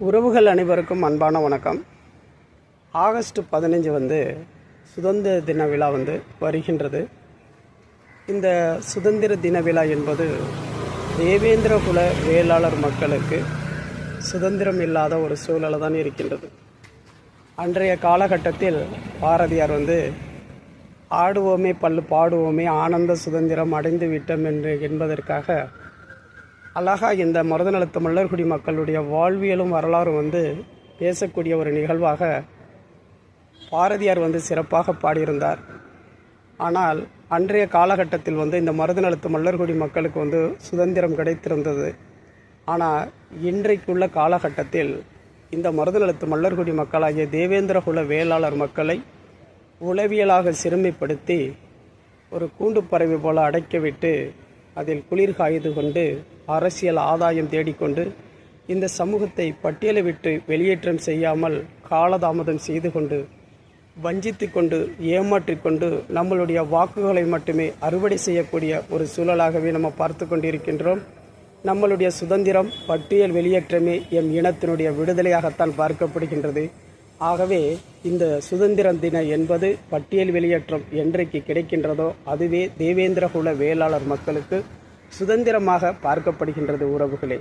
உறவுகள் அனைவருக்கும் அன்பான வணக்கம். ஆகஸ்ட் 15 சுதந்திர தின விழா வருகின்றது. இந்த சுதந்திர தின விழா என்பது தேவேந்திர குல வேளாளர் மக்களுக்கு சுதந்திரம் இல்லாத ஒரு சூழல் தான் இருக்கின்றது. அன்றைய காலகட்டத்தில் பாரதியார் ஆடுவோமே பல்லு பாடுவோமே ஆனந்த சுதந்திரம் அடைந்து விட்டோம் என்பதற்காக அழகாக இந்த மருதநலத்து மல்லர்குடி மக்களுடைய வாழ்வியலும் வரலாறும் பேசக்கூடிய ஒரு நிகழ்வாக பாரதியார் சிறப்பாக பாடியிருந்தார். ஆனால் அன்றைய காலகட்டத்தில் இந்த மருதநலத்து மல்லர்குடி மக்களுக்கு சுதந்திரம் கிடைத்திருந்தது. ஆனால் இன்றைக்குள்ள காலகட்டத்தில் இந்த மருதநலத்து மல்லர்குடி மக்களாகிய தேவேந்திர குல வேளாளர் மக்களை உளவியலாக சிறுமைப்படுத்தி ஒரு கூண்டு பறவை போல அடைக்கவிட்டு அதில் குளிர் காய்து கொண்டு அரசியல் ஆதாயம் தேடிக்கொண்டு இந்த சமூகத்தை பட்டியலை விட்டு வெளியேற்றம் செய்யாமல் காலதாமதம் செய்து கொண்டு வஞ்சித்து கொண்டு ஏமாற்றிக்கொண்டு நம்மளுடைய வாக்குகளை மட்டுமே அறுவடை செய்யக்கூடிய ஒரு சூழலாகவே நம்ம பார்த்து கொண்டிருக்கின்றோம். நம்மளுடைய சுதந்திரம் பட்டியல் வெளியேற்றமே எம் இனத்தினுடைய விடுதலையாகத்தான் பார்க்கப்படுகின்றது. ஆகவே இந்த சுதந்திர தினம் என்பது பட்டியல் வெளியேற்றம் என்றைக்கு கிடைக்கின்றதோ அதுவே தேவேந்திர குல வேளாளர் மக்களுக்கு சுதந்திரமாக பார்க்கப்படுகின்றது. உறவுகளே,